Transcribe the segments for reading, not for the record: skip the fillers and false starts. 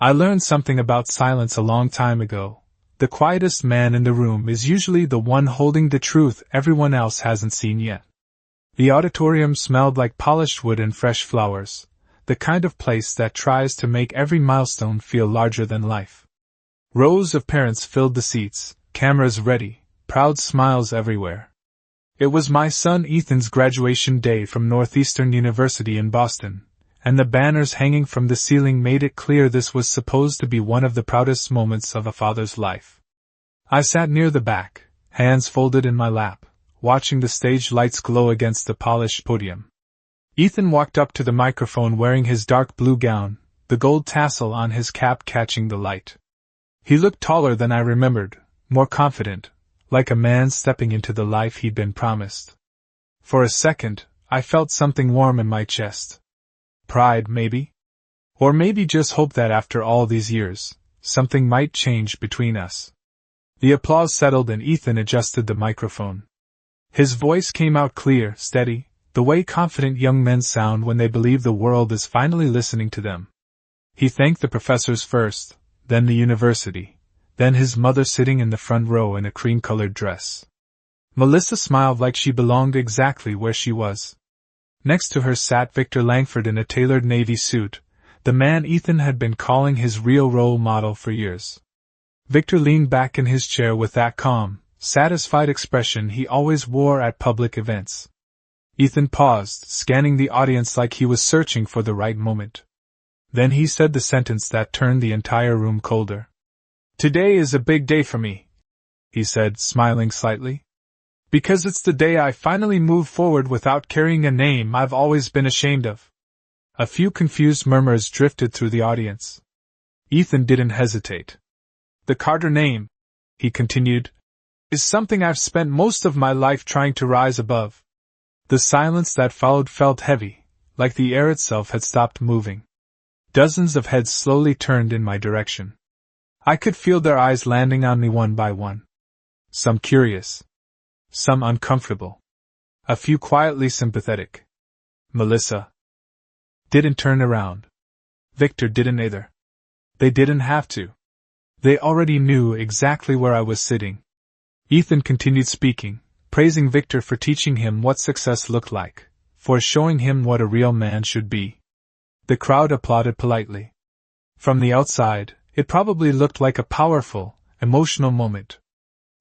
I learned something about silence a long time ago. The quietest man in the room is usually the one holding the truth everyone else hasn't seen yet. The auditorium smelled like polished wood and fresh flowers, the kind of place that tries to make every milestone feel larger than life. Rows of parents filled the seats, cameras ready, proud smiles everywhere. It was my son Ethan's graduation day from Northeastern University in Boston, and the banners hanging from the ceiling made it clear this was supposed to be one of the proudest moments of a father's life. I sat near the back, hands folded in my lap, watching the stage lights glow against the polished podium. Ethan walked up to the microphone wearing his dark blue gown, the gold tassel on his cap catching the light. He looked taller than I remembered, more confident, like a man stepping into the life he'd been promised. For a second, I felt something warm in my chest. Pride, maybe? Or maybe just hope that after all these years, something might change between us. The applause settled and Ethan adjusted the microphone. His voice came out clear, steady, the way confident young men sound when they believe the world is finally listening to them. He thanked the professors first, then the university, then his mother sitting in the front row in a cream-colored dress. Melissa smiled like she belonged exactly where she was. Next to her sat Victor Langford in a tailored navy suit, the man Ethan had been calling his real role model for years. Victor leaned back in his chair with that calm, satisfied expression he always wore at public events. Ethan paused, scanning the audience like he was searching for the right moment. Then he said the sentence that turned the entire room colder. "Today is a big day for me," he said, smiling slightly. "Because it's the day I finally move forward without carrying a name I've always been ashamed of." A few confused murmurs drifted through the audience. Ethan didn't hesitate. "The Carter name," he continued, "is something I've spent most of my life trying to rise above." The silence that followed felt heavy, like the air itself had stopped moving. Dozens of heads slowly turned in my direction. I could feel their eyes landing on me one by one. Some curious. Some uncomfortable. A few quietly sympathetic. Melissa didn't turn around. Victor didn't either. They didn't have to. They already knew exactly where I was sitting. Ethan continued speaking, praising Victor for teaching him what success looked like, for showing him what a real man should be. The crowd applauded politely. From the outside, it probably looked like a powerful, emotional moment.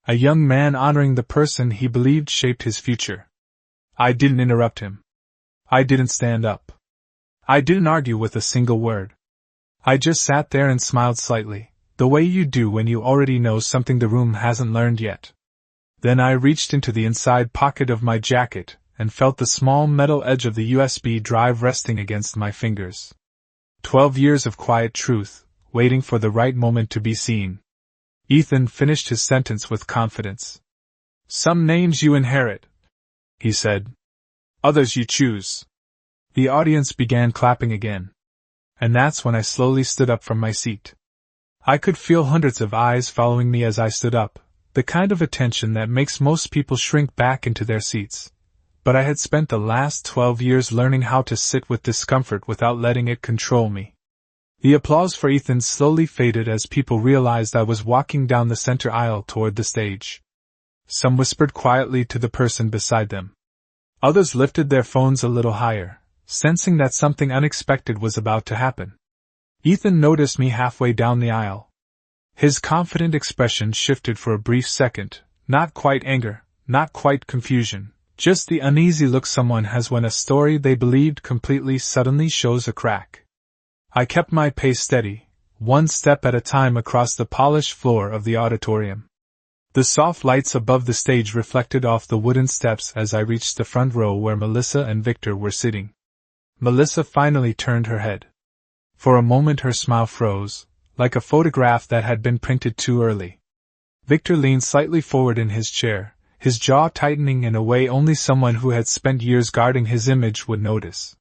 A young man honoring the person he believed shaped his future. I didn't interrupt him. I didn't stand up. I didn't argue with a single word. I just sat there and smiled slightly, the way you do when you already know something the room hasn't learned yet. Then I reached into the inside pocket of my jacket and felt the small metal edge of the USB drive resting against my fingers. 12 years of quiet truth, waiting for the right moment to be seen. Ethan finished his sentence with confidence. "Some names you inherit," he said. "Others you choose." The audience began clapping again. And that's when I slowly stood up from my seat. I could feel hundreds of eyes following me as I stood up, the kind of attention that makes most people shrink back into their seats. But I had spent the last 12 years learning how to sit with discomfort without letting it control me. The applause for Ethan slowly faded as people realized I was walking down the center aisle toward the stage. Some whispered quietly to the person beside them. Others lifted their phones a little higher, sensing that something unexpected was about to happen. Ethan noticed me halfway down the aisle. His confident expression shifted for a brief second, not quite anger, not quite confusion, just the uneasy look someone has when a story they believed completely suddenly shows a crack. I kept my pace steady, one step at a time across the polished floor of the auditorium. The soft lights above the stage reflected off the wooden steps as I reached the front row where Melissa and Victor were sitting. Melissa finally turned her head. For a moment her smile froze, like a photograph that had been printed too early. Victor leaned slightly forward in his chair, his jaw tightening in a way only someone who had spent years guarding his image would notice.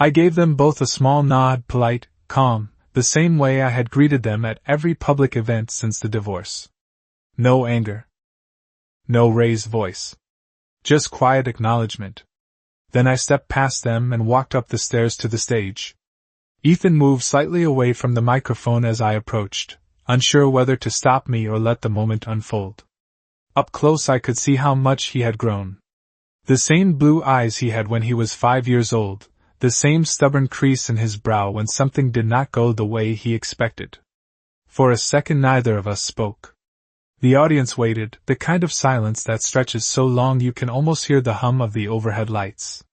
I gave them both a small nod, polite, calm, the same way I had greeted them at every public event since the divorce. No anger. No raised voice. Just quiet acknowledgement. Then I stepped past them and walked up the stairs to the stage. Ethan moved slightly away from the microphone as I approached, unsure whether to stop me or let the moment unfold. Up close I could see how much he had grown. The same blue eyes he had when he was 5 years old, the same stubborn crease in his brow when something did not go the way he expected. For a second neither of us spoke. The audience waited, the kind of silence that stretches so long you can almost hear the hum of the overhead lights.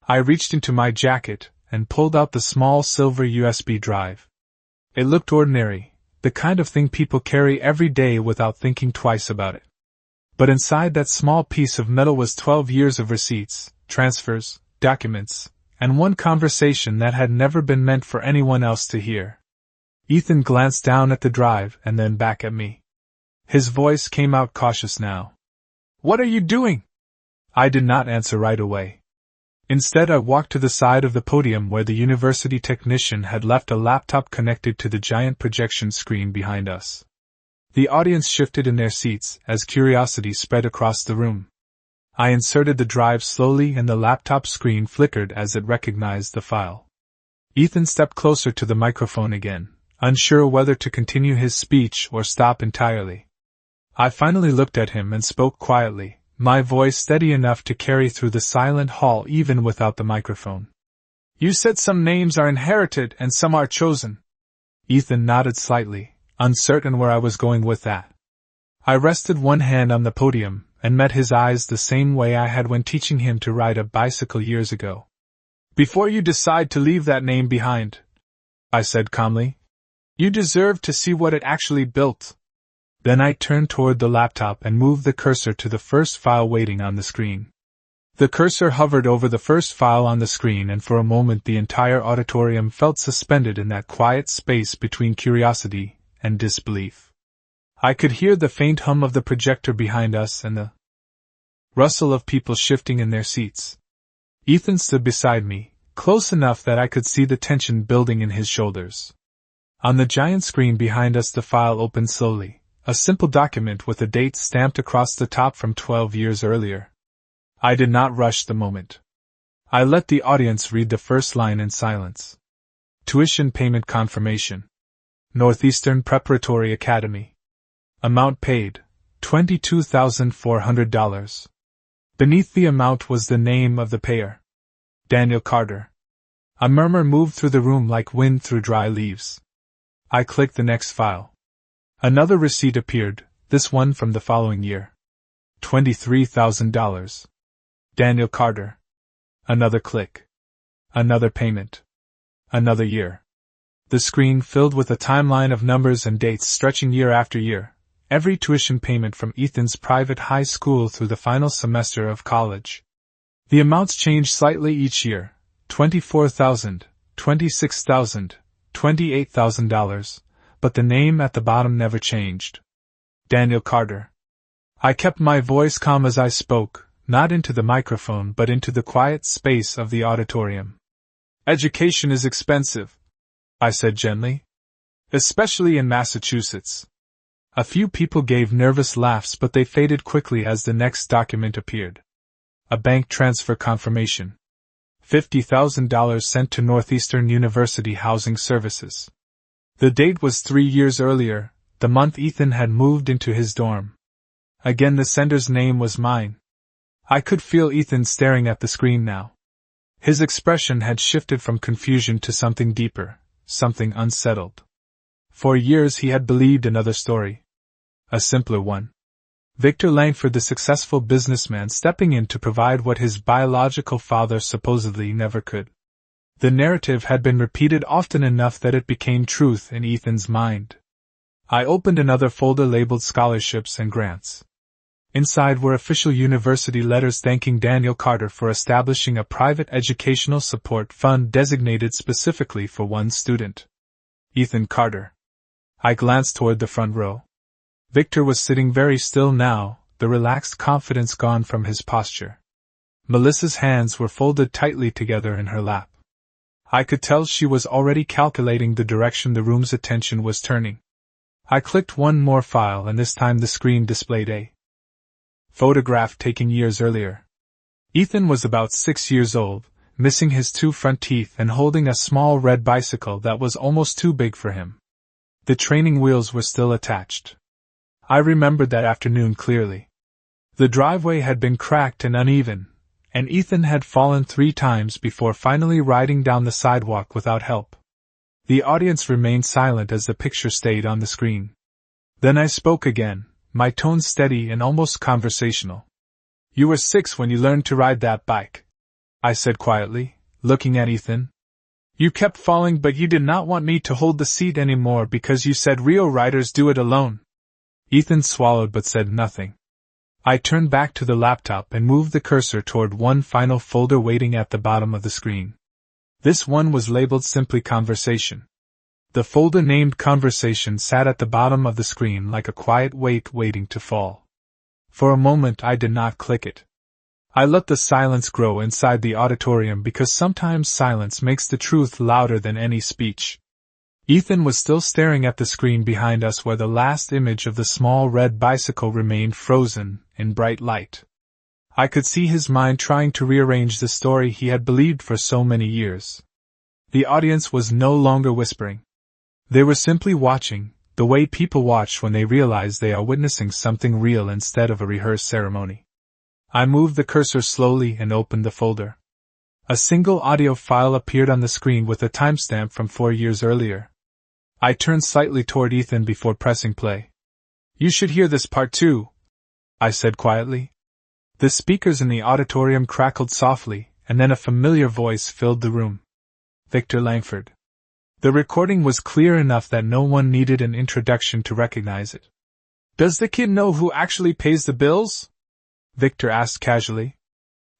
I reached into my jacket and pulled out the small silver USB drive. It looked ordinary, the kind of thing people carry every day without thinking twice about it. But inside that small piece of metal was 12 years of receipts, transfers, documents, and one conversation that had never been meant for anyone else to hear. Ethan glanced down at the drive and then back at me. His voice came out cautious now. "What are you doing?" I did not answer right away. Instead, I walked to the side of the podium where the university technician had left a laptop connected to the giant projection screen behind us. The audience shifted in their seats as curiosity spread across the room. I inserted the drive slowly and the laptop screen flickered as it recognized the file. Ethan stepped closer to the microphone again, unsure whether to continue his speech or stop entirely. I finally looked at him and spoke quietly, my voice steady enough to carry through the silent hall even without the microphone. "You said some names are inherited and some are chosen." Ethan nodded slightly, uncertain where I was going with that. I rested one hand on the podium and met his eyes the same way I had when teaching him to ride a bicycle years ago. "Before you decide to leave that name behind," I said calmly, "you deserve to see what it actually built." Then I turned toward the laptop and moved the cursor to the first file waiting on the screen. The cursor hovered over the first file on the screen and for a moment the entire auditorium felt suspended in that quiet space between curiosity and disbelief. I could hear the faint hum of the projector behind us and the rustle of people shifting in their seats. Ethan stood beside me, close enough that I could see the tension building in his shoulders. On the giant screen behind us the file opened slowly. A simple document with a date stamped across the top from 12 years earlier. I did not rush the moment. I let the audience read the first line in silence. Tuition payment confirmation. Northeastern Preparatory Academy. Amount paid, $22,400. Beneath the amount was the name of the payer. Daniel Carter. A murmur moved through the room like wind through dry leaves. I clicked the next file. Another receipt appeared, this one from the following year. $23,000. Daniel Carter. Another click. Another payment. Another year. The screen filled with a timeline of numbers and dates stretching year after year, every tuition payment from Ethan's private high school through the final semester of college. The amounts changed slightly each year, $24,000, $26,000, $28,000. But the name at the bottom never changed. Daniel Carter. I kept my voice calm as I spoke, not into the microphone but into the quiet space of the auditorium. "Education is expensive," I said gently. "Especially in Massachusetts." A few people gave nervous laughs but they faded quickly as the next document appeared. A bank transfer confirmation. $50,000 sent to Northeastern University Housing Services. The date was 3 years earlier, the month Ethan had moved into his dorm. Again the sender's name was mine. I could feel Ethan staring at the screen now. His expression had shifted from confusion to something deeper, something unsettled. For years he had believed another story. A simpler one. Victor Langford, the successful businessman stepping in to provide what his biological father supposedly never could. The narrative had been repeated often enough that it became truth in Ethan's mind. I opened another folder labeled Scholarships and Grants. Inside were official university letters thanking Daniel Carter for establishing a private educational support fund designated specifically for one student. Ethan Carter. I glanced toward the front row. Victor was sitting very still now, the relaxed confidence gone from his posture. Melissa's hands were folded tightly together in her lap. I could tell she was already calculating the direction the room's attention was turning. I clicked one more file and this time the screen displayed a photograph taken years earlier. Ethan was about 6 years old, missing his 2 front teeth and holding a small red bicycle that was almost too big for him. The training wheels were still attached. I remembered that afternoon clearly. The driveway had been cracked and uneven, and Ethan had fallen 3 times before finally riding down the sidewalk without help. The audience remained silent as the picture stayed on the screen. Then I spoke again, my tone steady and almost conversational. "You were 6 when you learned to ride that bike," I said quietly, looking at Ethan. "You kept falling, but you did not want me to hold the seat anymore because you said real riders do it alone." Ethan swallowed but said nothing. I turned back to the laptop and moved the cursor toward one final folder waiting at the bottom of the screen. This one was labeled simply Conversation. The folder named Conversation sat at the bottom of the screen like a quiet weight waiting to fall. For a moment I did not click it. I let the silence grow inside the auditorium because sometimes silence makes the truth louder than any speech. Ethan was still staring at the screen behind us where the last image of the small red bicycle remained frozen in bright light. I could see his mind trying to rearrange the story he had believed for so many years. The audience was no longer whispering. They were simply watching, the way people watch when they realize they are witnessing something real instead of a rehearsed ceremony. I moved the cursor slowly and opened the folder. A single audio file appeared on the screen with a timestamp from 4 years earlier. I turned slightly toward Ethan before pressing play. "You should hear this part too," I said quietly. The speakers in the auditorium crackled softly, and then a familiar voice filled the room. Victor Langford. The recording was clear enough that no one needed an introduction to recognize it. "Does the kid know who actually pays the bills?" Victor asked casually.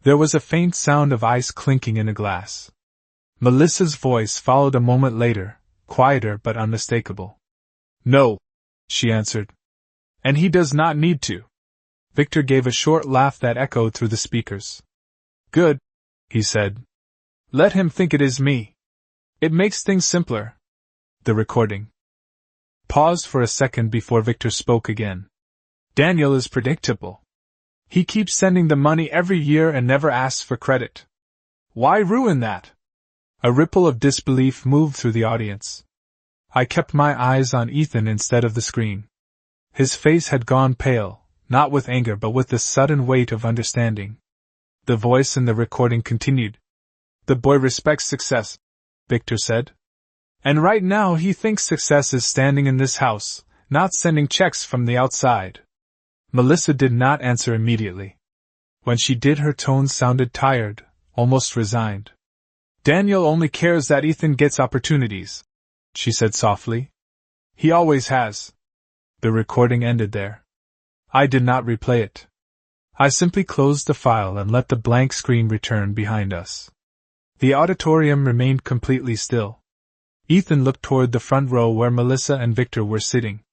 There was a faint sound of ice clinking in a glass. Melissa's voice followed a moment later, quieter but unmistakable. "No," she answered. "And he does not need to." Victor gave a short laugh that echoed through the speakers. "Good," he said. "Let him think it is me. It makes things simpler." The recording paused for a second before Victor spoke again. "Daniel is predictable. He keeps sending the money every year and never asks for credit. Why ruin that?" A ripple of disbelief moved through the audience. I kept my eyes on Ethan instead of the screen. His face had gone pale, not with anger but with the sudden weight of understanding. The voice in the recording continued. "The boy respects success," Victor said. "And right now he thinks success is standing in this house, not sending checks from the outside." Melissa did not answer immediately. When she did, her tone sounded tired, almost resigned. "Daniel only cares that Ethan gets opportunities," she said softly. "He always has." The recording ended there. I did not replay it. I simply closed the file and let the blank screen return behind us. The auditorium remained completely still. Ethan looked toward the front row where Melissa and Victor were sitting.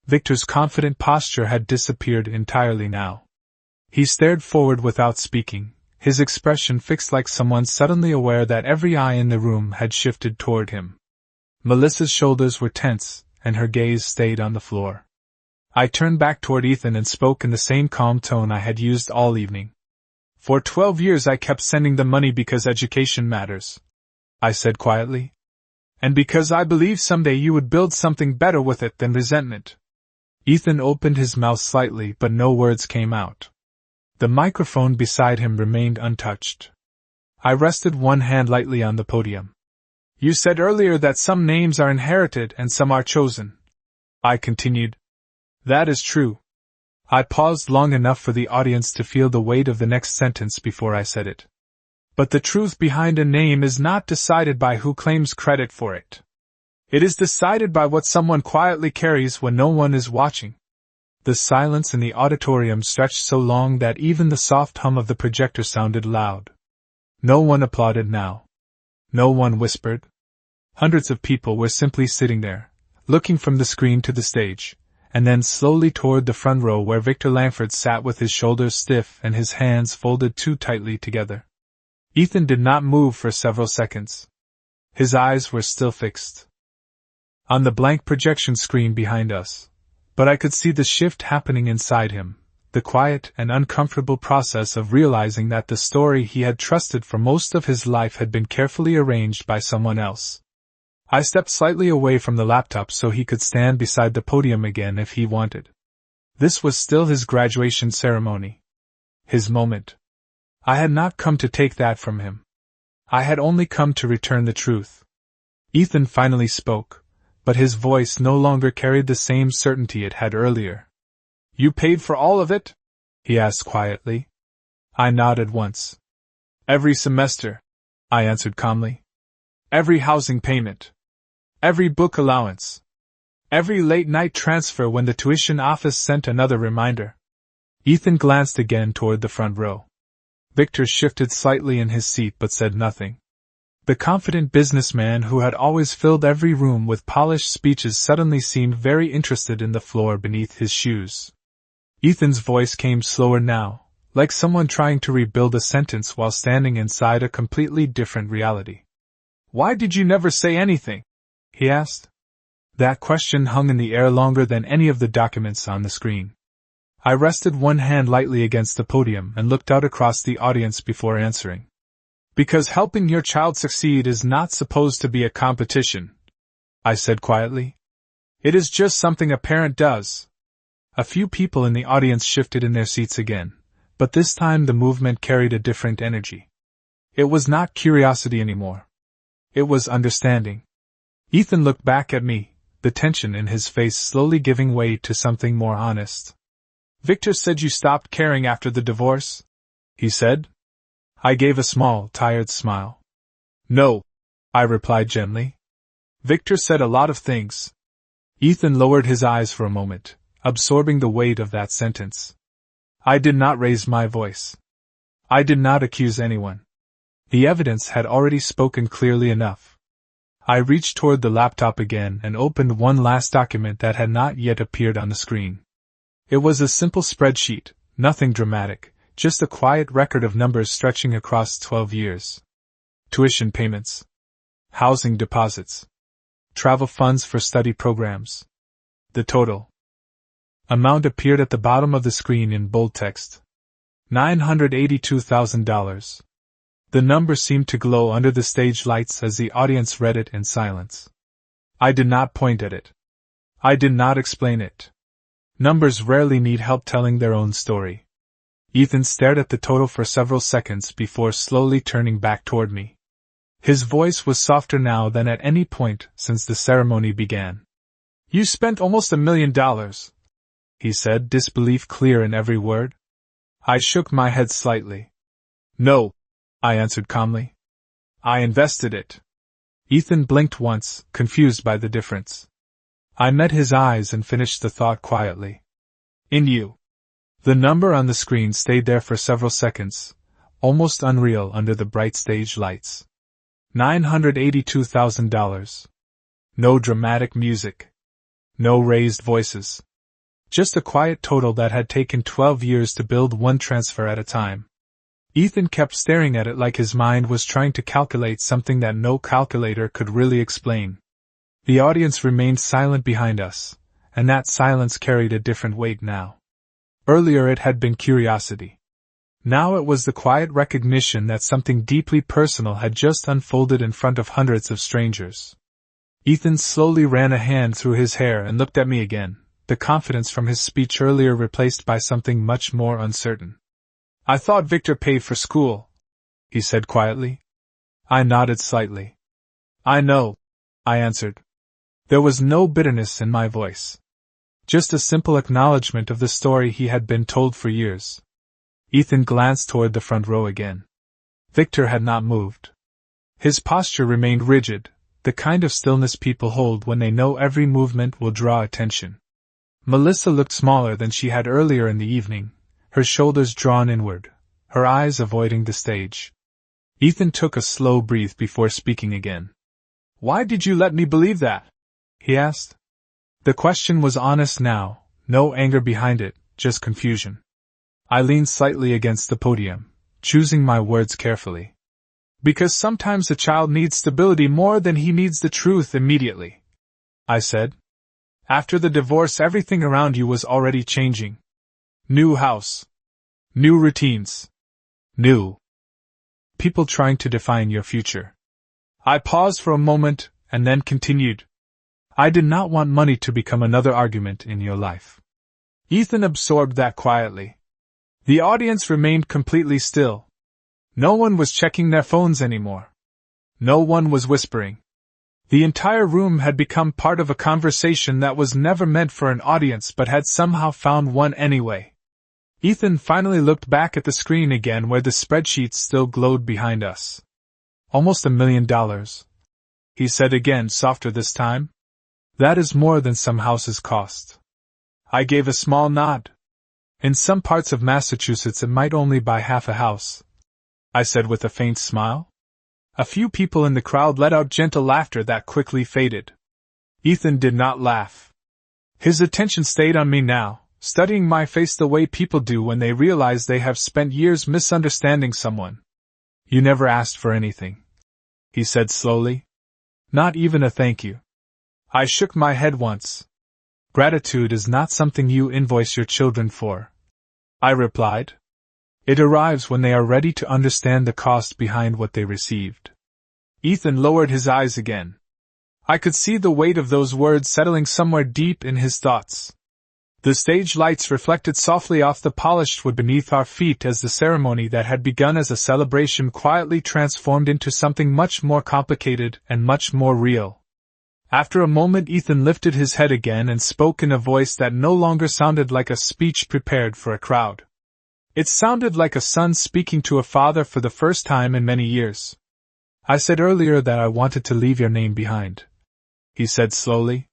Victor's confident posture had disappeared entirely now. He stared forward without speaking, his expression fixed like someone suddenly aware that every eye in the room had shifted toward him. Melissa's shoulders were tense, and her gaze stayed on the floor. I turned back toward Ethan and spoke in the same calm tone I had used all evening. "For 12 years I kept sending the money because education matters," I said quietly. "And because I believe someday you would build something better with it than resentment." Ethan opened his mouth slightly but no words came out. The microphone beside him remained untouched. I rested one hand lightly on the podium. "You said earlier that some names are inherited and some are chosen," I continued. "That is true." I paused long enough for the audience to feel the weight of the next sentence before I said it. "But the truth behind a name is not decided by who claims credit for it. It is decided by what someone quietly carries when no one is watching." The silence in the auditorium stretched so long that even the soft hum of the projector sounded loud. No one applauded now. No one whispered. Hundreds of people were simply sitting there, looking from the screen to the stage, and then slowly toward the front row where Victor Langford sat with his shoulders stiff and his hands folded too tightly together. Ethan did not move for several seconds. His eyes were still fixed on the blank projection screen behind us, but I could see the shift happening inside him, the quiet and uncomfortable process of realizing that the story he had trusted for most of his life had been carefully arranged by someone else. I stepped slightly away from the laptop so he could stand beside the podium again if he wanted. This was still his graduation ceremony. His moment. I had not come to take that from him. I had only come to return the truth. Ethan finally spoke, but his voice no longer carried the same certainty it had earlier. "You paid for all of it?" he asked quietly. I nodded once. "Every semester," I answered calmly. "Every housing payment. Every book allowance. Every late-night transfer when the tuition office sent another reminder." Ethan glanced again toward the front row. Victor shifted slightly in his seat but said nothing. The confident businessman who had always filled every room with polished speeches suddenly seemed very interested in the floor beneath his shoes. Ethan's voice came slower now, like someone trying to rebuild a sentence while standing inside a completely different reality. "Why did you never say anything?" he asked. That question hung in the air longer than any of the documents on the screen. I rested one hand lightly against the podium and looked out across the audience before answering. "Because helping your child succeed is not supposed to be a competition," I said quietly. "It is just something a parent does." A few people in the audience shifted in their seats again, but this time the movement carried a different energy. It was not curiosity anymore. It was understanding. Ethan looked back at me, the tension in his face slowly giving way to something more honest. "Victor said you stopped caring after the divorce?" he said. I gave a small, tired smile. "No," I replied gently. "Victor said a lot of things." Ethan lowered his eyes for a moment, absorbing the weight of that sentence. I did not raise my voice. I did not accuse anyone. The evidence had already spoken clearly enough. I reached toward the laptop again and opened one last document that had not yet appeared on the screen. It was a simple spreadsheet, nothing dramatic, just a quiet record of numbers stretching across 12 years. Tuition payments. Housing deposits. Travel funds for study programs. The total amount appeared at the bottom of the screen in bold text. $982,000. The number seemed to glow under the stage lights as the audience read it in silence. I did not point at it. I did not explain it. Numbers rarely need help telling their own story. Ethan stared at the total for several seconds before slowly turning back toward me. His voice was softer now than at any point since the ceremony began. "You spent almost $1 million, he said, disbelief clear in every word. I shook my head slightly. "No," I answered calmly. "I invested it." Ethan blinked once, confused by the difference. I met his eyes and finished the thought quietly. "In you." The number on the screen stayed there for several seconds, almost unreal under the bright stage lights. $982,000. No dramatic music. No raised voices. Just a quiet total that had taken 12 years to build one transfer at a time. Ethan kept staring at it like his mind was trying to calculate something that no calculator could really explain. The audience remained silent behind us, and that silence carried a different weight now. Earlier it had been curiosity. Now it was the quiet recognition that something deeply personal had just unfolded in front of hundreds of strangers. Ethan slowly ran a hand through his hair and looked at me again, the confidence from his speech earlier replaced by something much more uncertain. "I thought Victor paid for school," he said quietly. I nodded slightly. "I know," I answered. There was no bitterness in my voice. Just a simple acknowledgement of the story he had been told for years. Ethan glanced toward the front row again. Victor had not moved. His posture remained rigid, the kind of stillness people hold when they know every movement will draw attention. Melissa looked smaller than she had earlier in the evening, her shoulders drawn inward, her eyes avoiding the stage. Ethan took a slow breath before speaking again. "Why did you let me believe that?" he asked. The question was honest now, no anger behind it, just confusion. I leaned slightly against the podium, choosing my words carefully. "Because sometimes a child needs stability more than he needs the truth immediately," I said. "After the divorce everything around you was already changing. New house. New routines. New people trying to define your future. I paused for a moment, and then continued. I did not want money to become another argument in your life. Ethan absorbed that quietly. The audience remained completely still. No one was checking their phones anymore. No one was whispering. The entire room had become part of a conversation that was never meant for an audience but had somehow found one anyway. Ethan finally looked back at the screen again where the spreadsheet still glowed behind us. Almost $1 million. He said again, softer this time. That is more than some houses cost. I gave a small nod. In some parts of Massachusetts it might only buy half a house, I said with a faint smile. A few people in the crowd let out gentle laughter that quickly faded. Ethan did not laugh. His attention stayed on me now, studying my face the way people do when they realize they have spent years misunderstanding someone. You never asked for anything, he said slowly. Not even a thank you. I shook my head once. Gratitude is not something you invoice your children for, I replied. It arrives when they are ready to understand the cost behind what they received. Ethan lowered his eyes again. I could see the weight of those words settling somewhere deep in his thoughts. The stage lights reflected softly off the polished wood beneath our feet as the ceremony that had begun as a celebration quietly transformed into something much more complicated and much more real. After a moment, Ethan lifted his head again and spoke in a voice that no longer sounded like a speech prepared for a crowd. It sounded like a son speaking to a father for the first time in many years. I said earlier that I wanted to leave your name behind, he said slowly.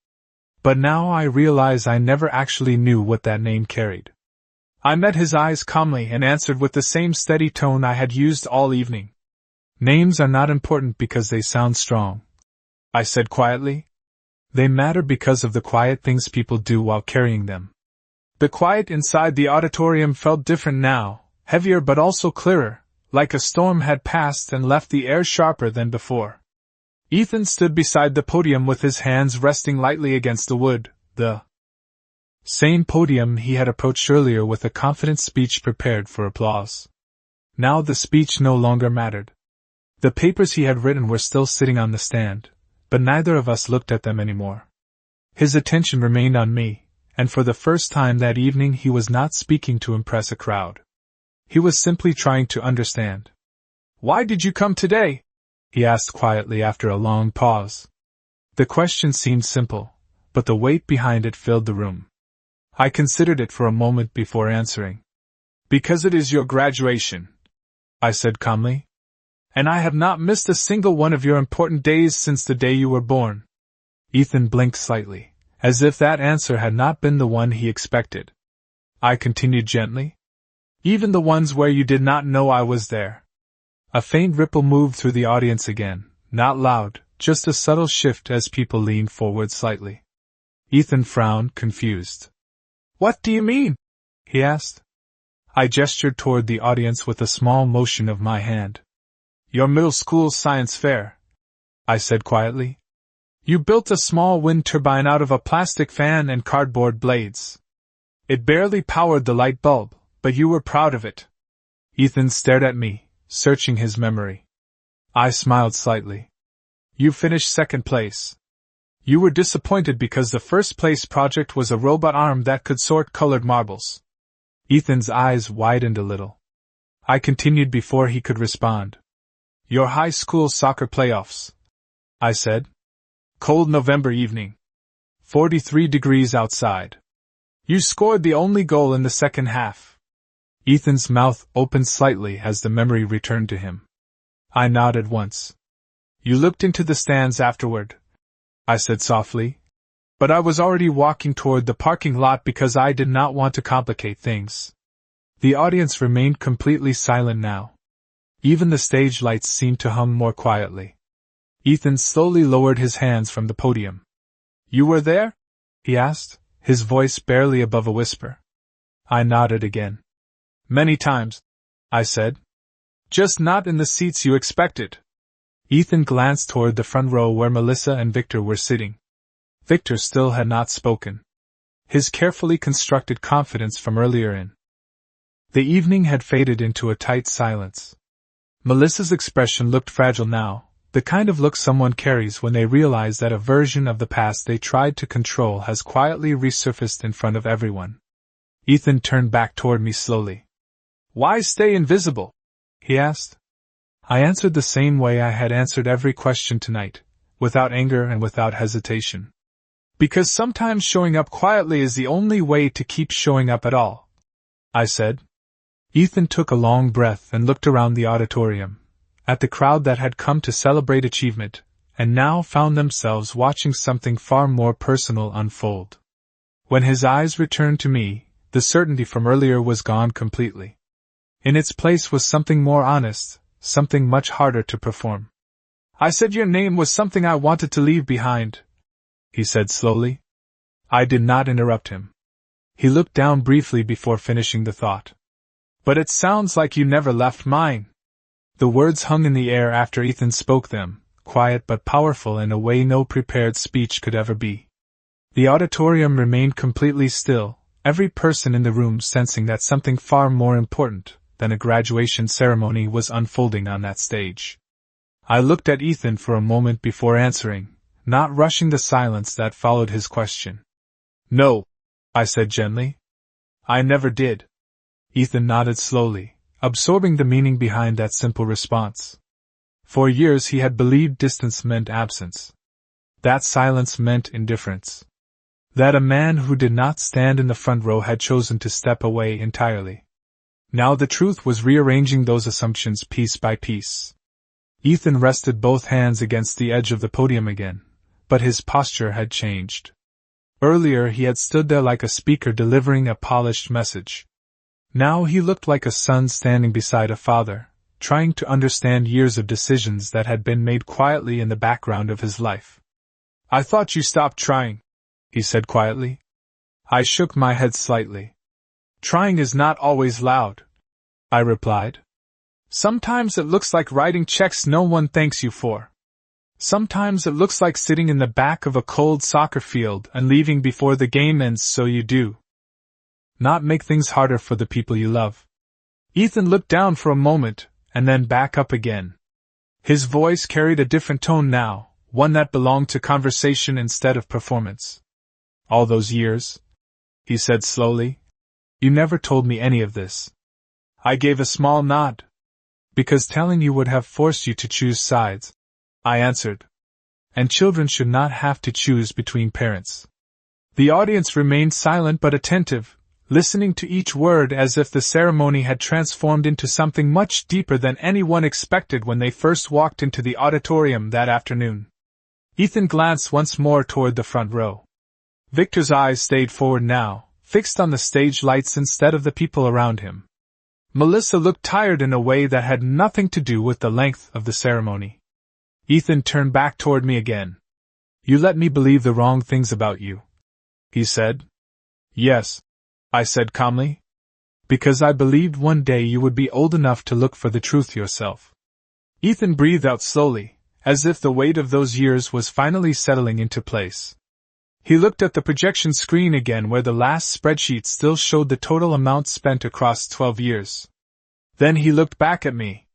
But now I realize I never actually knew what that name carried. I met his eyes calmly and answered with the same steady tone I had used all evening. Names are not important because they sound strong, I said quietly. They matter because of the quiet things people do while carrying them. The quiet inside the auditorium felt different now, heavier but also clearer, like a storm had passed and left the air sharper than before. Ethan stood beside the podium with his hands resting lightly against the wood, the same podium he had approached earlier with a confident speech prepared for applause. Now the speech no longer mattered. The papers he had written were still sitting on the stand, but neither of us looked at them anymore. His attention remained on me, and for the first time that evening he was not speaking to impress a crowd. He was simply trying to understand. Why did you come today? He asked quietly after a long pause. The question seemed simple, but the weight behind it filled the room. I considered it for a moment before answering. Because it is your graduation, I said calmly. And I have not missed a single one of your important days since the day you were born. Ethan blinked slightly, as if that answer had not been the one he expected. I continued gently. Even the ones where you did not know I was there. A faint ripple moved through the audience again, not loud, just a subtle shift as people leaned forward slightly. Ethan frowned, confused. What do you mean? He asked. I gestured toward the audience with a small motion of my hand. Your middle school science fair, I said quietly. You built a small wind turbine out of a plastic fan and cardboard blades. It barely powered the light bulb, but you were proud of it. Ethan stared at me, searching his memory. I smiled slightly. You finished second place. You were disappointed because the first place project was a robot arm that could sort colored marbles. Ethan's eyes widened a little. I continued before he could respond. Your high school soccer playoffs, I said. Cold November evening. 43 degrees outside. You scored the only goal in the second half. Ethan's mouth opened slightly as the memory returned to him. I nodded once. You looked into the stands afterward, I said softly. But I was already walking toward the parking lot because I did not want to complicate things. The audience remained completely silent now. Even the stage lights seemed to hum more quietly. Ethan slowly lowered his hands from the podium. You were there? He asked, his voice barely above a whisper. I nodded again. Many times, I said. Just not in the seats you expected. Ethan glanced toward the front row where Melissa and Victor were sitting. Victor still had not spoken. His carefully constructed confidence from earlier in The evening had faded into a tight silence. Melissa's expression looked fragile now, the kind of look someone carries when they realize that a version of the past they tried to control has quietly resurfaced in front of everyone. Ethan turned back toward me slowly. "Why stay invisible?" he asked. I answered the same way I had answered every question tonight, without anger and without hesitation. "Because sometimes showing up quietly is the only way to keep showing up at all," I said. Ethan took a long breath and looked around the auditorium, at the crowd that had come to celebrate achievement, and now found themselves watching something far more personal unfold. When his eyes returned to me, the certainty from earlier was gone completely. In its place was something more honest, something much harder to perform. "I said your name was something I wanted to leave behind," he said slowly. I did not interrupt him. He looked down briefly before finishing the thought. "But it sounds like you never left mine." The words hung in the air after Ethan spoke them, quiet but powerful in a way no prepared speech could ever be. The auditorium remained completely still, every person in the room sensing that something far more important than a graduation ceremony was unfolding on that stage. I looked at Ethan for a moment before answering, not rushing the silence that followed his question. "No," I said gently. "I never did." Ethan nodded slowly, absorbing the meaning behind that simple response. For years he had believed distance meant absence. That silence meant indifference. That a man who did not stand in the front row had chosen to step away entirely. Now the truth was rearranging those assumptions piece by piece. Ethan rested both hands against the edge of the podium again, but his posture had changed. Earlier he had stood there like a speaker delivering a polished message. Now he looked like a son standing beside a father, trying to understand years of decisions that had been made quietly in the background of his life. "I thought you stopped trying," he said quietly. I shook my head slightly. "Trying is not always loud," I replied. "Sometimes it looks like writing checks no one thanks you for. Sometimes it looks like sitting in the back of a cold soccer field and leaving before the game ends so you do not make things harder for the people you love." Ethan looked down for a moment, and then back up again. His voice carried a different tone now, one that belonged to conversation instead of performance. "All those years," he said slowly, "you never told me any of this." I gave a small nod. "Because telling you would have forced you to choose sides," I answered. "And children should not have to choose between parents." The audience remained silent but attentive, listening to each word as if the ceremony had transformed into something much deeper than anyone expected when they first walked into the auditorium that afternoon. Ethan glanced once more toward the front row. Victor's eyes stayed forward now, fixed on the stage lights instead of the people around him. Melissa looked tired in a way that had nothing to do with the length of the ceremony. Ethan turned back toward me again. "You let me believe the wrong things about you," he said. "Yes," I said calmly. "Because I believed one day you would be old enough to look for the truth yourself." Ethan breathed out slowly, as if the weight of those years was finally settling into place. He looked at the projection screen again where the last spreadsheet still showed the total amount spent across 12 years. Then he looked back at me.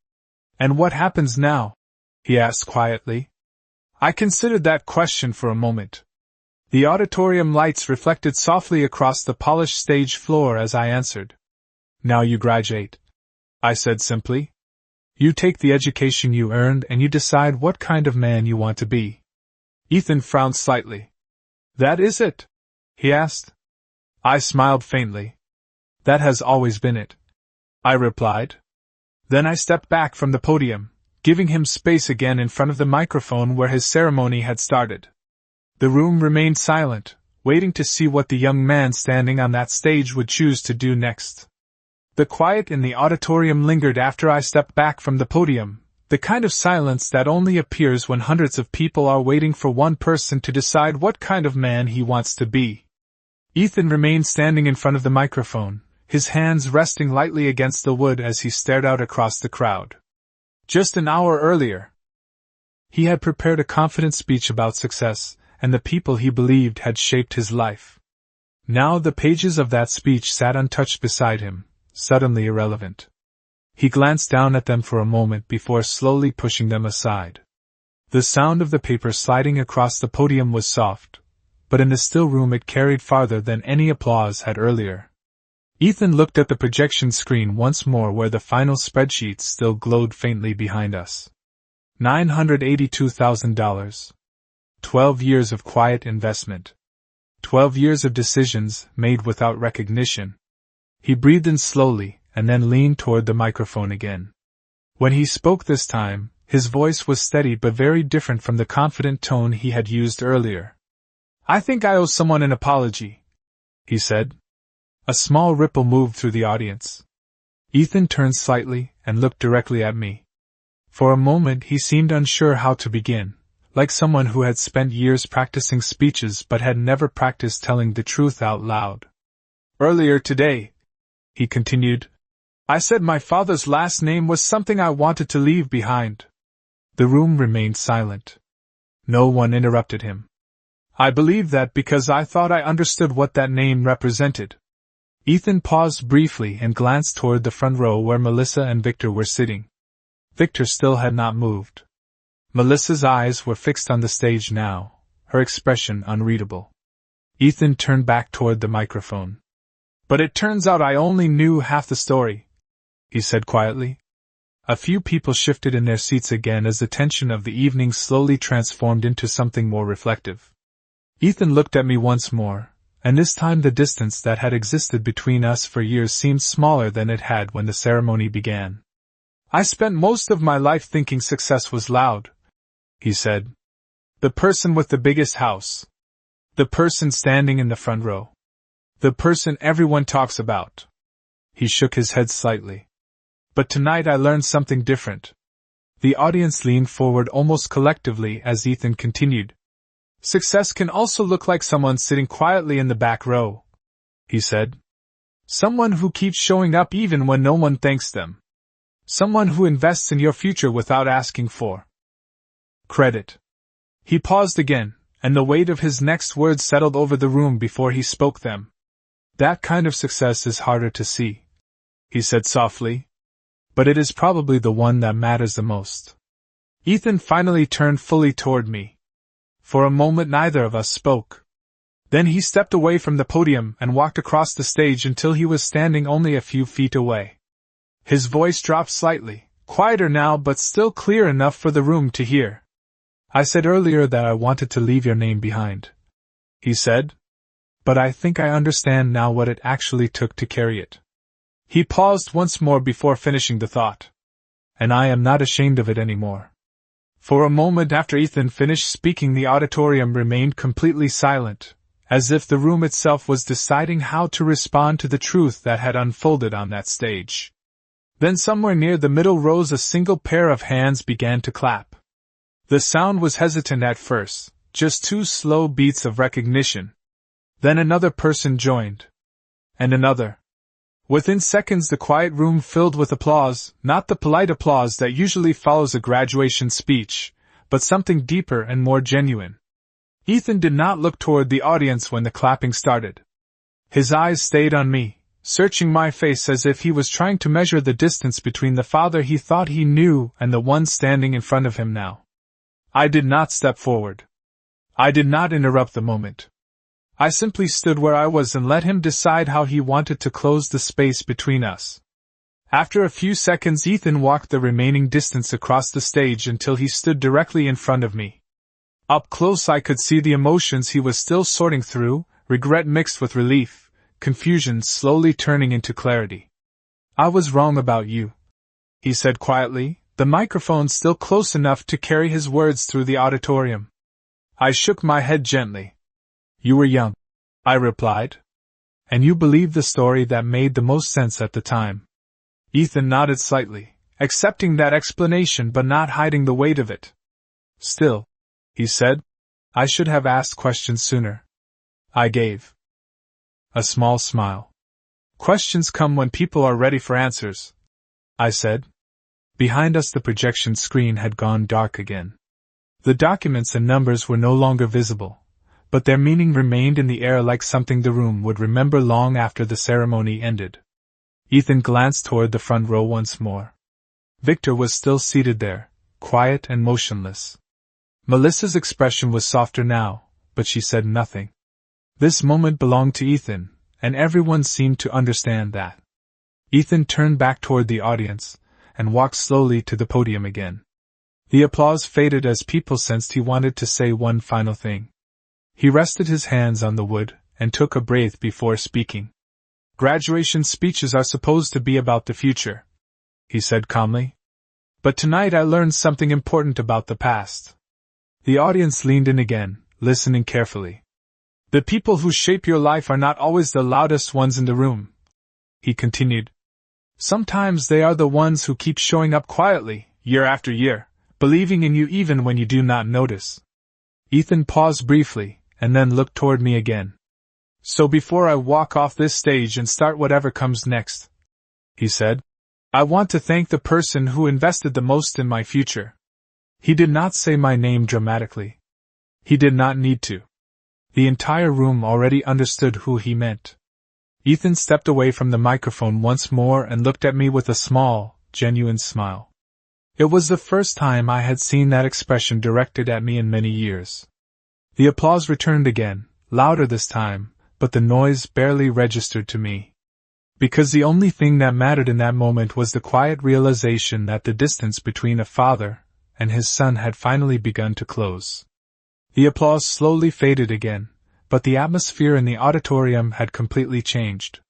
"And what happens now?" he asked quietly. I considered that question for a moment. The auditorium lights reflected softly across the polished stage floor as I answered. "Now you graduate," I said simply. "You take the education you earned and you decide what kind of man you want to be." Ethan frowned slightly. "That is it?" he asked. I smiled faintly. "That has always been it," I replied. Then I stepped back from the podium, giving him space again in front of the microphone where his ceremony had started. The room remained silent, waiting to see what the young man standing on that stage would choose to do next. The quiet in the auditorium lingered after I stepped back from the podium, the kind of silence that only appears when hundreds of people are waiting for one person to decide what kind of man he wants to be. Ethan remained standing in front of the microphone, his hands resting lightly against the wood as he stared out across the crowd. Just an hour earlier, he had prepared a confident speech about success and the people he believed had shaped his life. Now the pages of that speech sat untouched beside him, suddenly irrelevant. He glanced down at them for a moment before slowly pushing them aside. The sound of the paper sliding across the podium was soft, but in the still room it carried farther than any applause had earlier. Ethan looked at the projection screen once more where the final spreadsheet still glowed faintly behind us. $982,000. 12 years of quiet investment. 12 years of decisions made without recognition. He breathed in slowly and then leaned toward the microphone again. When he spoke this time, his voice was steady but very different from the confident tone he had used earlier. "I think I owe someone an apology," he said. A small ripple moved through the audience. Ethan turned slightly and looked directly at me. For a moment he seemed unsure how to begin, like someone who had spent years practicing speeches but had never practiced telling the truth out loud. "Earlier today," he continued, "I said my father's last name was something I wanted to leave behind." The room remained silent. No one interrupted him. "I believed that because I thought I understood what that name represented." Ethan paused briefly and glanced toward the front row where Melissa and Victor were sitting. Victor still had not moved. Melissa's eyes were fixed on the stage now, her expression unreadable. Ethan turned back toward the microphone. "But it turns out I only knew half the story," he said quietly. A few people shifted in their seats again as the tension of the evening slowly transformed into something more reflective. Ethan looked at me once more, and this time the distance that had existed between us for years seemed smaller than it had when the ceremony began. "I spent most of my life thinking success was loud," he said. "The person with the biggest house. The person standing in the front row. The person everyone talks about." He shook his head slightly. "But tonight I learned something different." The audience leaned forward almost collectively as Ethan continued. "Success can also look like someone sitting quietly in the back row," he said. "Someone who keeps showing up even when no one thanks them. Someone who invests in your future without asking for credit." He paused again, and the weight of his next words settled over the room before he spoke them. "That kind of success is harder to see," he said softly. "But it is probably the one that matters the most." Ethan finally turned fully toward me. For a moment neither of us spoke. Then he stepped away from the podium and walked across the stage until he was standing only a few feet away. His voice dropped slightly, quieter now but still clear enough for the room to hear. "I said earlier that I wanted to leave your name behind," he said. "But I think I understand now what it actually took to carry it." He paused once more before finishing the thought. "And I am not ashamed of it anymore." For a moment after Ethan finished speaking, the auditorium remained completely silent, as if the room itself was deciding how to respond to the truth that had unfolded on that stage. Then somewhere near the middle rows a single pair of hands began to clap. The sound was hesitant at first, just 2 slow beats of recognition. Then another person joined. And another. Within seconds the quiet room filled with applause, not the polite applause that usually follows a graduation speech, but something deeper and more genuine. Ethan did not look toward the audience when the clapping started. His eyes stayed on me, searching my face as if he was trying to measure the distance between the father he thought he knew and the one standing in front of him now. I did not step forward. I did not interrupt the moment. I simply stood where I was and let him decide how he wanted to close the space between us. After a few seconds, Ethan walked the remaining distance across the stage until he stood directly in front of me. Up close I could see the emotions he was still sorting through, regret mixed with relief, confusion slowly turning into clarity. "I was wrong about you," he said quietly, the microphone still close enough to carry his words through the auditorium. I shook my head gently. "You were young," I replied. "And you believed the story that made the most sense at the time." Ethan nodded slightly, accepting that explanation but not hiding the weight of it. "Still," he said, "I should have asked questions sooner." I gave a small smile. "Questions come when people are ready for answers," I said. Behind us the projection screen had gone dark again. The documents and numbers were no longer visible, but their meaning remained in the air like something the room would remember long after the ceremony ended. Ethan glanced toward the front row once more. Victor was still seated there, quiet and motionless. Melissa's expression was softer now, but she said nothing. This moment belonged to Ethan, and everyone seemed to understand that. Ethan turned back toward the audience, and walked slowly to the podium again. The applause faded as people sensed he wanted to say one final thing. He rested his hands on the wood, and took a breath before speaking. "Graduation speeches are supposed to be about the future," he said calmly. "But tonight I learned something important about the past." The audience leaned in again, listening carefully. "The people who shape your life are not always the loudest ones in the room," he continued. "Sometimes they are the ones who keep showing up quietly, year after year, believing in you even when you do not notice." Ethan paused briefly, and then looked toward me again. "So before I walk off this stage and start whatever comes next," he said, "I want to thank the person who invested the most in my future." He did not say my name dramatically. He did not need to. The entire room already understood who he meant. Ethan stepped away from the microphone once more and looked at me with a small, genuine smile. It was the first time I had seen that expression directed at me in many years. The applause returned again, louder this time, but the noise barely registered to me. Because the only thing that mattered in that moment was the quiet realization that the distance between a father and his son had finally begun to close. The applause slowly faded again, but the atmosphere in the auditorium had completely changed.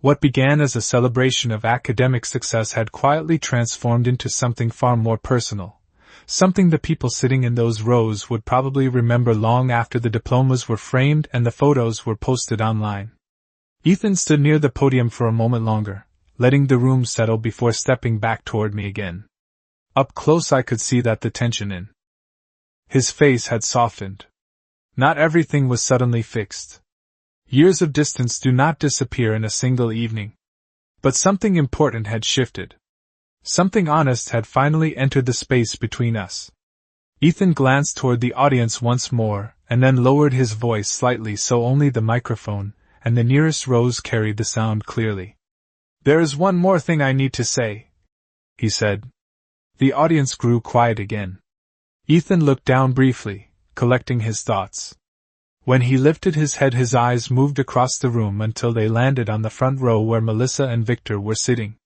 What began as a celebration of academic success had quietly transformed into something far more personal, something the people sitting in those rows would probably remember long after the diplomas were framed and the photos were posted online. Ethan stood near the podium for a moment longer, letting the room settle before stepping back toward me again. Up close I could see that the tension in his face had softened. Not everything was suddenly fixed. Years of distance do not disappear in a single evening. But something important had shifted. Something honest had finally entered the space between us. Ethan glanced toward the audience once more, and then lowered his voice slightly so only the microphone and the nearest rows carried the sound clearly. "There is one more thing I need to say," he said. The audience grew quiet again. Ethan looked down briefly, collecting his thoughts. When he lifted his head, his eyes moved across the room until they landed on the front row where Melissa and Victor were sitting.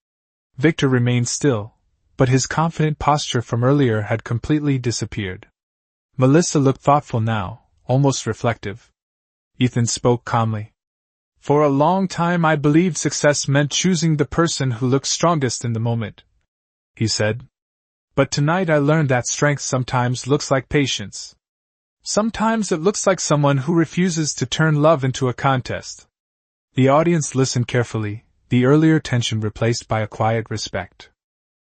Victor remained still, but his confident posture from earlier had completely disappeared. Melissa looked thoughtful now, almost reflective. Ethan spoke calmly. "For a long time I believed success meant choosing the person who looked strongest in the moment," he said. "But tonight I learned that strength sometimes looks like patience. Sometimes it looks like someone who refuses to turn love into a contest." The audience listened carefully, the earlier tension replaced by a quiet respect.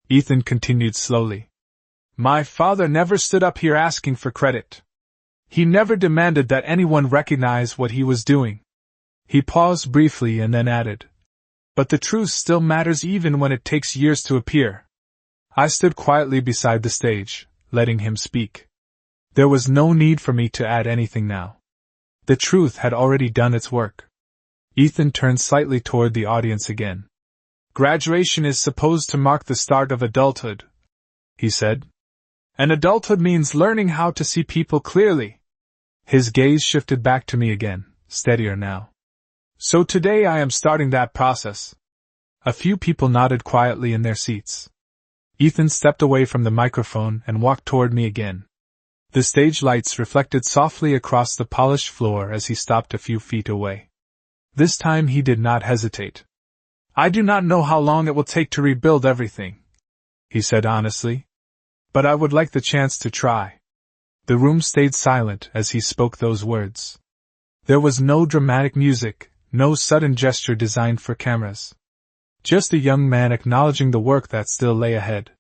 Ethan continued slowly. "My father never stood up here asking for credit. He never demanded that anyone recognize what he was doing." He paused briefly and then added, "But the truth still matters even when it takes years to appear." I stood quietly beside the stage, letting him speak. There was no need for me to add anything now. The truth had already done its work. Ethan turned slightly toward the audience again. "Graduation is supposed to mark the start of adulthood," he said. "And adulthood means learning how to see people clearly." His gaze shifted back to me again, steadier now. "So today I am starting that process." A few people nodded quietly in their seats. Ethan stepped away from the microphone and walked toward me again. The stage lights reflected softly across the polished floor as he stopped a few feet away. This time he did not hesitate. "I do not know how long it will take to rebuild everything," he said honestly. "But I would like the chance to try." The room stayed silent as he spoke those words. There was no dramatic music, no sudden gesture designed for cameras. Just a young man acknowledging the work that still lay ahead.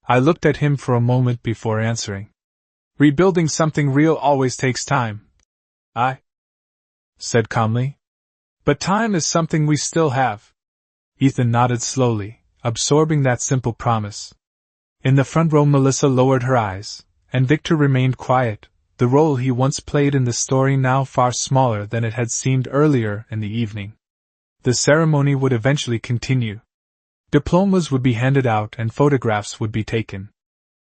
I looked at him for a moment before answering. "Rebuilding something real always takes time," I said calmly. "But time is something we still have." Ethan nodded slowly, absorbing that simple promise. In the front row Melissa lowered her eyes, and Victor remained quiet, the role he once played in the story now far smaller than it had seemed earlier in the evening. The ceremony would eventually continue. Diplomas would be handed out and photographs would be taken.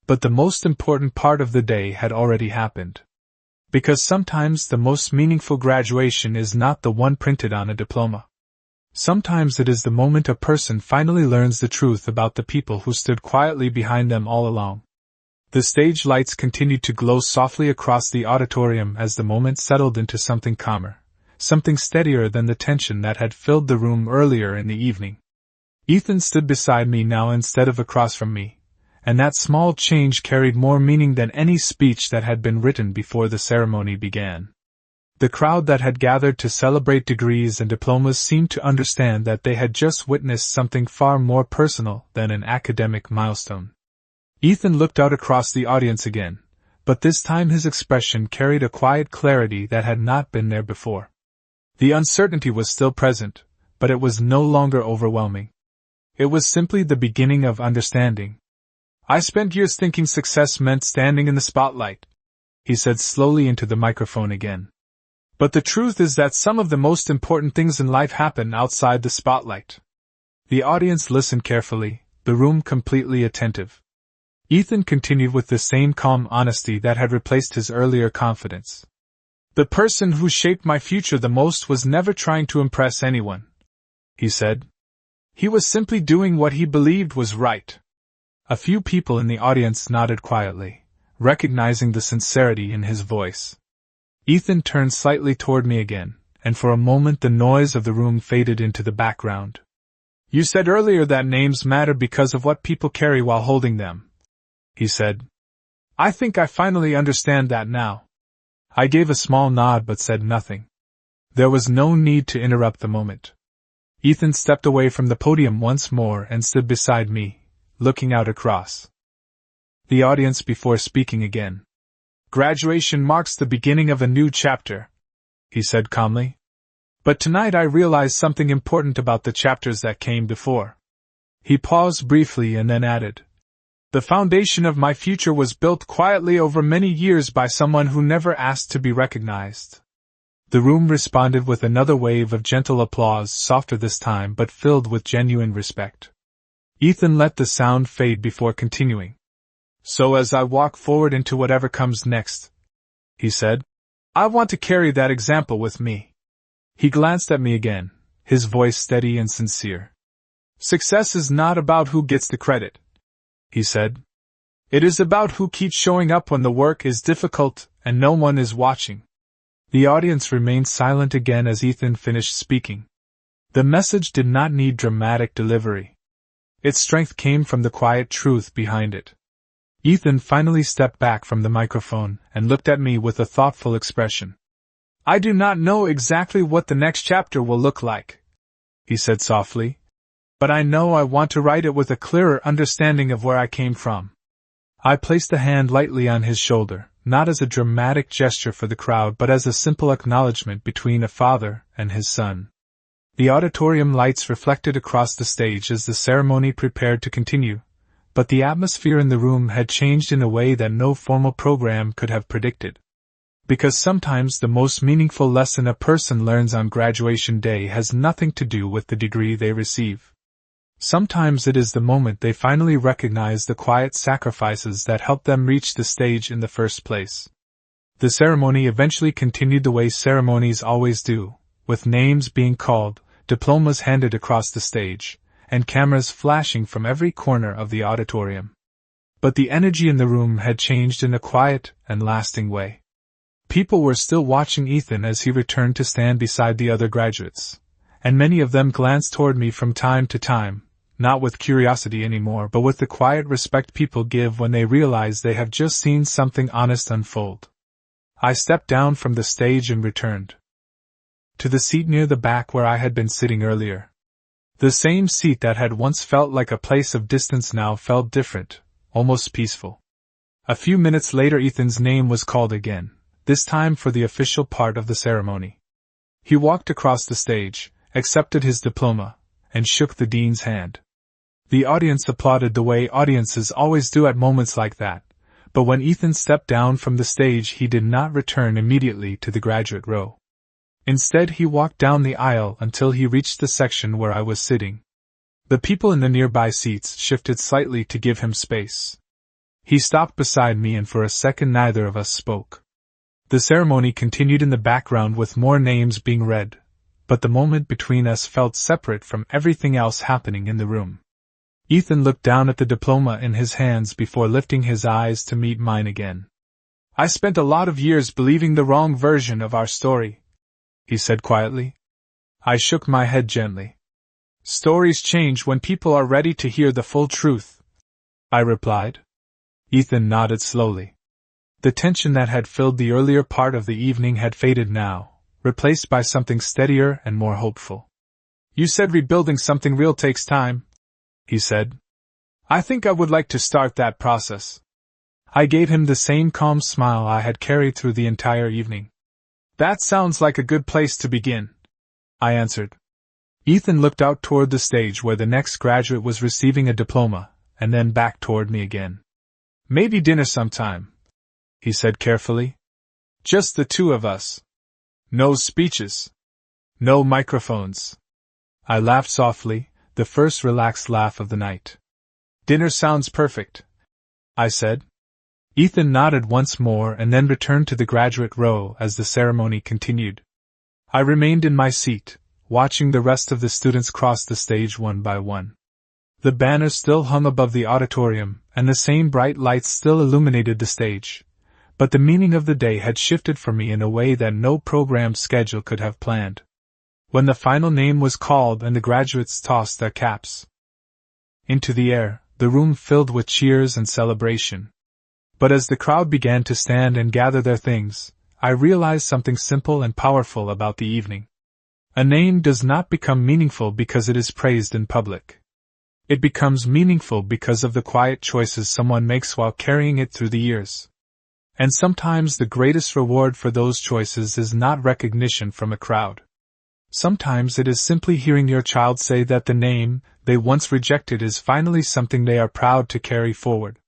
But the most important part of the day had already happened. Because sometimes the most meaningful graduation is not the one printed on a diploma. Sometimes it is the moment a person finally learns the truth about the people who stood quietly behind them all along. The stage lights continued to glow softly across the auditorium as the moment settled into something calmer, something steadier than the tension that had filled the room earlier in the evening. Ethan stood beside me now instead of across from me, and that small change carried more meaning than any speech that had been written before the ceremony began. The crowd that had gathered to celebrate degrees and diplomas seemed to understand that they had just witnessed something far more personal than an academic milestone. Ethan looked out across the audience again, but this time his expression carried a quiet clarity that had not been there before. The uncertainty was still present, but it was no longer overwhelming. It was simply the beginning of understanding. "I spent years thinking success meant standing in the spotlight," he said slowly into the microphone again. "But the truth is that some of the most important things in life happen outside the spotlight." The audience listened carefully, the room completely attentive. Ethan continued with the same calm honesty that had replaced his earlier confidence. "The person who shaped my future the most was never trying to impress anyone," he said. "He was simply doing what he believed was right." A few people in the audience nodded quietly, recognizing the sincerity in his voice. Ethan turned slightly toward me again, and for a moment the noise of the room faded into the background. "You said earlier that names matter because of what people carry while holding them," he said. "I think I finally understand that now." I gave a small nod but said nothing. There was no need to interrupt the moment. Ethan stepped away from the podium once more and stood beside me, looking out across the audience before speaking again. "Graduation marks the beginning of a new chapter," he said calmly. "But tonight I realized something important about the chapters that came before." He paused briefly and then added, "The foundation of my future was built quietly over many years by someone who never asked to be recognized." The room responded with another wave of gentle applause, softer this time but filled with genuine respect. Ethan let the sound fade before continuing. "So as I walk forward into whatever comes next," he said, "I want to carry that example with me." He glanced at me again, his voice steady and sincere. "Success is not about who gets the credit," he said. "It is about who keeps showing up when the work is difficult and no one is watching." The audience remained silent again as Ethan finished speaking. The message did not need dramatic delivery. Its strength came from the quiet truth behind it. Ethan finally stepped back from the microphone and looked at me with a thoughtful expression. "I do not know exactly what the next chapter will look like," he said softly, "but I know I want to write it with a clearer understanding of where I came from." I placed a hand lightly on his shoulder, not as a dramatic gesture for the crowd but as a simple acknowledgement between a father and his son. The auditorium lights reflected across the stage as the ceremony prepared to continue, but the atmosphere in the room had changed in a way that no formal program could have predicted. Because sometimes the most meaningful lesson a person learns on graduation day has nothing to do with the degree they receive. Sometimes it is the moment they finally recognize the quiet sacrifices that helped them reach the stage in the first place. The ceremony eventually continued the way ceremonies always do, with names being called, diplomas handed across the stage, and cameras flashing from every corner of the auditorium. But the energy in the room had changed in a quiet and lasting way. People were still watching Ethan as he returned to stand beside the other graduates, and many of them glanced toward me from time to time, not with curiosity anymore but with the quiet respect people give when they realize they have just seen something honest unfold. I stepped down from the stage and returned to the seat near the back where I had been sitting earlier. The same seat that had once felt like a place of distance now felt different, almost peaceful. A few minutes later Ethan's name was called again, this time for the official part of the ceremony. He walked across the stage, accepted his diploma, and shook the dean's hand. The audience applauded the way audiences always do at moments like that, but when Ethan stepped down from the stage he did not return immediately to the graduate row. Instead, he walked down the aisle until he reached the section where I was sitting. The people in the nearby seats shifted slightly to give him space. He stopped beside me, and for a second neither of us spoke. The ceremony continued in the background with more names being read, but the moment between us felt separate from everything else happening in the room. Ethan looked down at the diploma in his hands before lifting his eyes to meet mine again. "I spent a lot of years believing the wrong version of our story," he said quietly. I shook my head gently. "Stories change when people are ready to hear the full truth," I replied. Ethan nodded slowly. The tension that had filled the earlier part of the evening had faded now, replaced by something steadier and more hopeful. "You said rebuilding something real takes time," he said. "I think I would like to start that process." I gave him the same calm smile I had carried through the entire evening. "That sounds like a good place to begin," I answered. Ethan looked out toward the stage where the next graduate was receiving a diploma, and then back toward me again. "Maybe dinner sometime," he said carefully. "Just the two of us. No speeches. No microphones." I laughed softly, the first relaxed laugh of the night. "Dinner sounds perfect," I said. Ethan nodded once more and then returned to the graduate row as the ceremony continued. I remained in my seat, watching the rest of the students cross the stage one by one. The banner still hung above the auditorium, and the same bright lights still illuminated the stage, but the meaning of the day had shifted for me in a way that no programmed schedule could have planned. When the final name was called and the graduates tossed their caps into the air, the room filled with cheers and celebration. But as the crowd began to stand and gather their things, I realized something simple and powerful about the evening. A name does not become meaningful because it is praised in public. It becomes meaningful because of the quiet choices someone makes while carrying it through the years. And sometimes the greatest reward for those choices is not recognition from a crowd. Sometimes it is simply hearing your child say that the name they once rejected is finally something they are proud to carry forward.